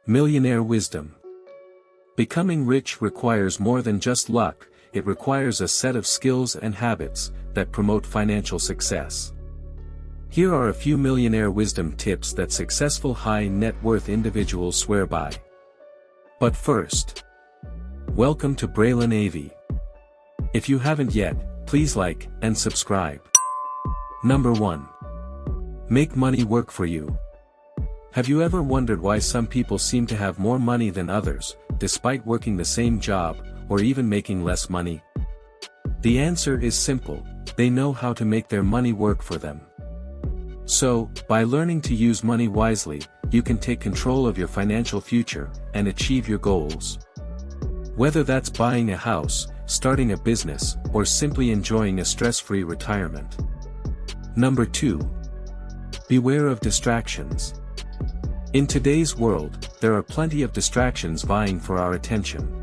Millionaire wisdom. Becoming rich requires more than just luck, it requires a set of skills and habits that promote financial success. Here are a few millionaire wisdom tips that successful high net worth individuals swear by. But first, welcome to Braylen AV. If you haven't yet, please like and subscribe. Number 1. Make money work for you. Have you ever wondered why some people seem to have more money than others, despite working the same job, or even making less money? The answer is simple: they know how to make their money work for them. So, by learning to use money wisely, you can take control of your financial future and achieve your goals. Whether that's buying a house, starting a business, or simply enjoying a stress-free retirement. Number 2. Beware of distractions. In today's world, there are plenty of distractions vying for our attention.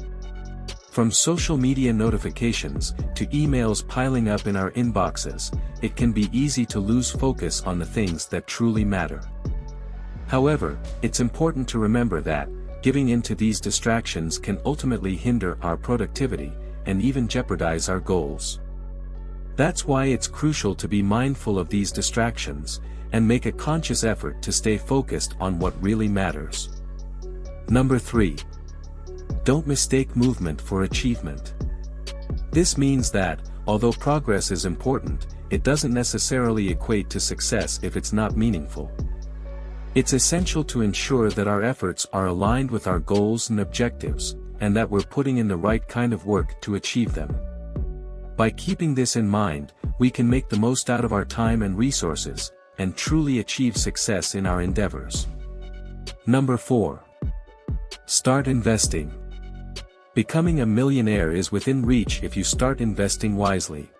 From social media notifications to emails piling up in our inboxes, it can be easy to lose focus on the things that truly matter. However, it's important to remember that giving in to these distractions can ultimately hinder our productivity and even jeopardize our goals. That's why it's crucial to be mindful of these distractions and make a conscious effort to stay focused on what really matters. Number 3. Don't mistake movement for achievement. This means that, although progress is important, it doesn't necessarily equate to success if it's not meaningful. It's essential to ensure that our efforts are aligned with our goals and objectives, and that we're putting in the right kind of work to achieve them. By keeping this in mind, we can make the most out of our time and resources, and truly achieve success in our endeavors. Number 4. Start investing. Becoming a millionaire is within reach if you start investing wisely.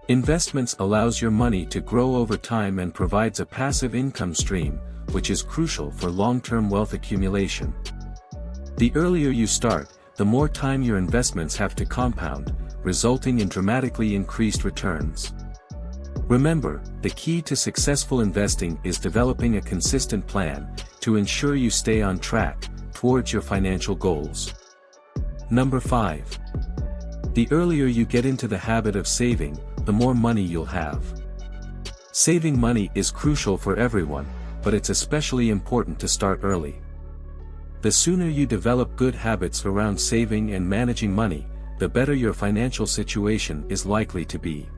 Investments allows your money to grow over time and provides a passive income stream, which is crucial for long-term wealth accumulation. The earlier you start, the more time your investments have to compound, resulting in dramatically increased returns. Remember, the key to successful investing is developing a consistent plan to ensure you stay on track towards your financial goals. Number 5. The earlier you get into the habit of saving, the more money you'll have. Saving money is crucial for everyone, but it's especially important to start early. The sooner you develop good habits around saving and managing money, the better your financial situation is likely to be.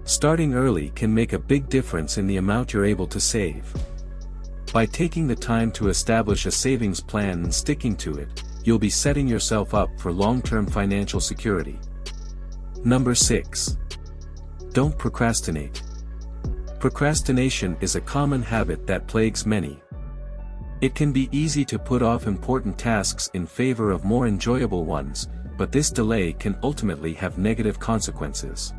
Starting early can make a big difference in the amount you're able to save. By taking the time to establish a savings plan and sticking to it, you'll be setting yourself up for long-term financial security. Number 6. Don't procrastinate. Procrastination is a common habit that plagues many. It can be easy to put off important tasks in favor of more enjoyable ones, but this delay can ultimately have negative consequences.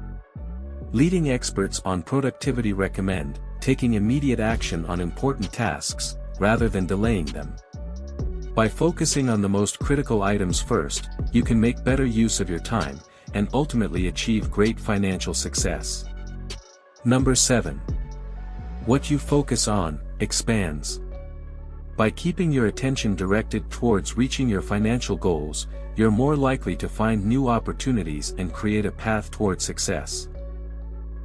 Leading experts on productivity recommend taking immediate action on important tasks, rather than delaying them. By focusing on the most critical items first, you can make better use of your time, and ultimately achieve great financial success. Number 7. What you focus on expands. By keeping your attention directed towards reaching your financial goals, you're more likely to find new opportunities and create a path toward success.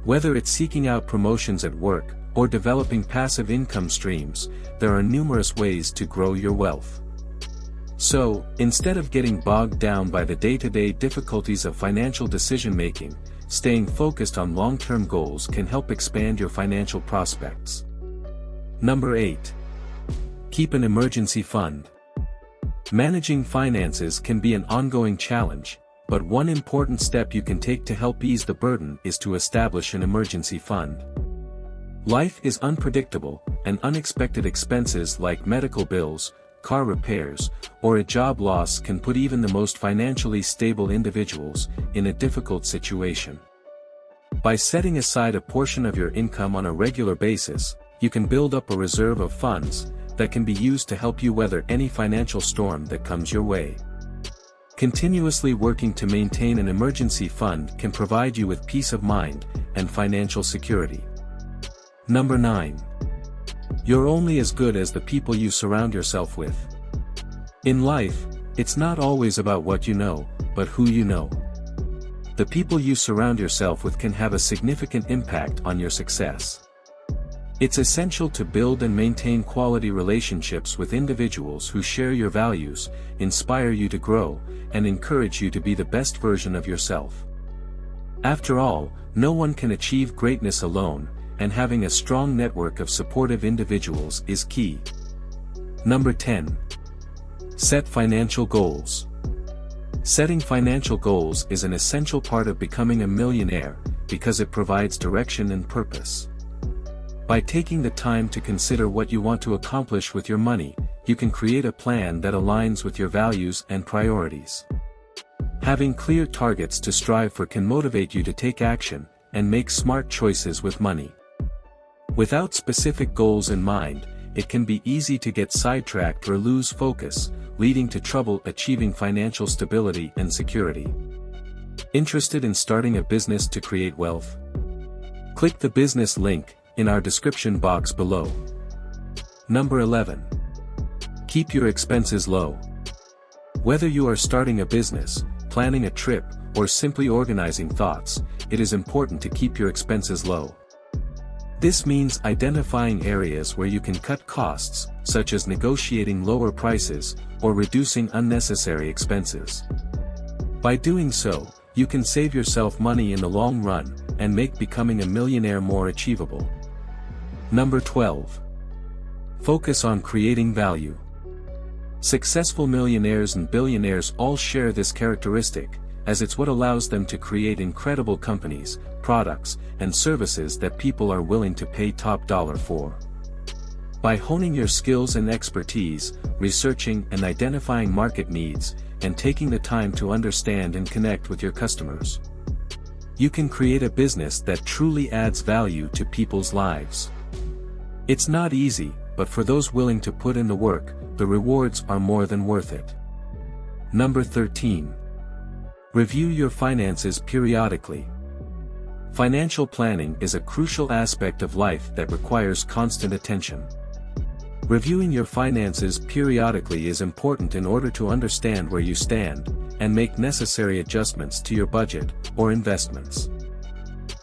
Whether it's seeking out promotions at work, or developing passive income streams, there are numerous ways to grow your wealth. So, instead of getting bogged down by the day-to-day difficulties of financial decision-making, staying focused on long-term goals can help expand your financial prospects. Number 8. Keep an emergency fund. Managing finances can be an ongoing challenge, but one important step you can take to help ease the burden is to establish an emergency fund. Life is unpredictable, and unexpected expenses like medical bills, car repairs, or a job loss can put even the most financially stable individuals in a difficult situation. By setting aside a portion of your income on a regular basis, you can build up a reserve of funds that can be used to help you weather any financial storm that comes your way. Continuously working to maintain an emergency fund can provide you with peace of mind and financial security. Number 9. You're only as good as the people you surround yourself with. In life, it's not always about what you know, but who you know. The people you surround yourself with can have a significant impact on your success. It's essential to build and maintain quality relationships with individuals who share your values, inspire you to grow, and encourage you to be the best version of yourself. After all, no one can achieve greatness alone, and having a strong network of supportive individuals is key. Number 10. Set financial goals. Setting financial goals is an essential part of becoming a millionaire, because it provides direction and purpose. By taking the time to consider what you want to accomplish with your money, you can create a plan that aligns with your values and priorities. Having clear targets to strive for can motivate you to take action and make smart choices with money. Without specific goals in mind, it can be easy to get sidetracked or lose focus, leading to trouble achieving financial stability and security. Interested in starting a business to create wealth? Click the business link in our description box below. Number 11. Keep your expenses low. Whether you are starting a business, planning a trip, or simply organizing thoughts, it is important to keep your expenses low. This means identifying areas where you can cut costs, such as negotiating lower prices, or reducing unnecessary expenses. By doing so, you can save yourself money in the long run, and make becoming a millionaire more achievable. Number 12. Focus on creating value. Successful millionaires and billionaires all share this characteristic, as it's what allows them to create incredible companies, products, and services that people are willing to pay top dollar for. By honing your skills and expertise, researching and identifying market needs, and taking the time to understand and connect with your customers, you can create a business that truly adds value to people's lives. It's not easy, but for those willing to put in the work, the rewards are more than worth it. Number 13. Review your finances periodically. Financial planning is a crucial aspect of life that requires constant attention. Reviewing your finances periodically is important in order to understand where you stand, and make necessary adjustments to your budget or investments.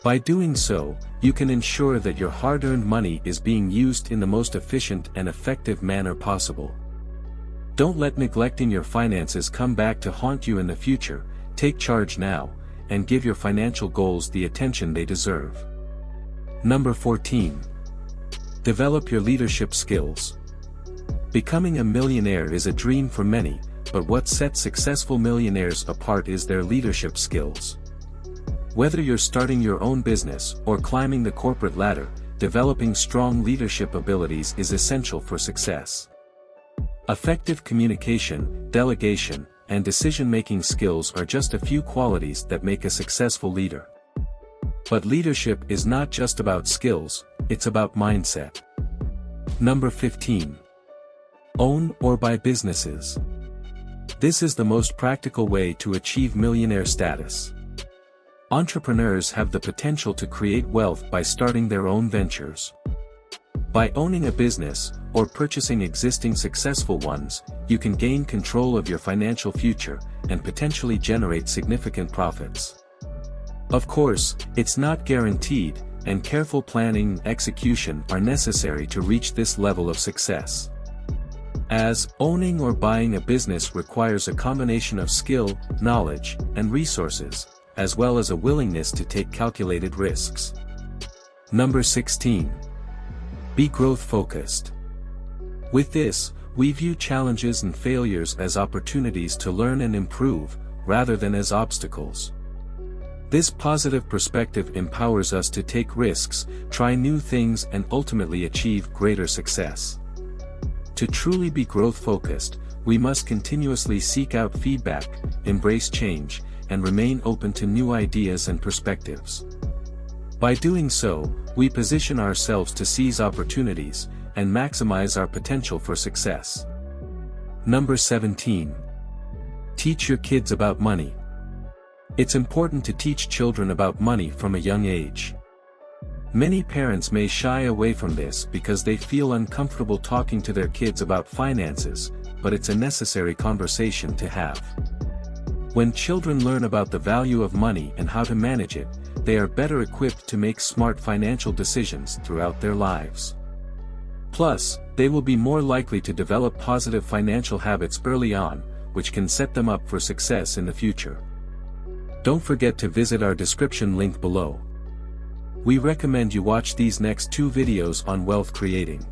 By doing so, you can ensure that your hard-earned money is being used in the most efficient and effective manner possible. Don't let neglecting your finances come back to haunt you in the future. Take charge now, and give your financial goals the attention they deserve. Number 14. Develop your leadership skills. Becoming a millionaire is a dream for many, but what sets successful millionaires apart is their leadership skills. Whether you're starting your own business or climbing the corporate ladder, developing strong leadership abilities is essential for success. Effective communication, delegation, and decision-making skills are just a few qualities that make a successful leader. But leadership is not just about skills, it's about mindset. Number 15. Own or buy businesses. This is the most practical way to achieve millionaire status. Entrepreneurs have the potential to create wealth by starting their own ventures. By owning a business, or purchasing existing successful ones, you can gain control of your financial future, and potentially generate significant profits. Of course, it's not guaranteed, and careful planning and execution are necessary to reach this level of success. As owning or buying a business requires a combination of skill, knowledge, and resources, as well as a willingness to take calculated risks. Number 16. Be growth-focused. With this, we view challenges and failures as opportunities to learn and improve, rather than as obstacles. This positive perspective empowers us to take risks, try new things, and ultimately achieve greater success. To truly be growth-focused, we must continuously seek out feedback, embrace change, and remain open to new ideas and perspectives. By doing so, we position ourselves to seize opportunities, and maximize our potential for success. Number 17. Teach your kids about money. It's important to teach children about money from a young age. Many parents may shy away from this because they feel uncomfortable talking to their kids about finances, but it's a necessary conversation to have. When children learn about the value of money and how to manage it, they are better equipped to make smart financial decisions throughout their lives. Plus, they will be more likely to develop positive financial habits early on, which can set them up for success in the future. Don't forget to visit our description link below. We recommend you watch these next 2 videos on wealth creating.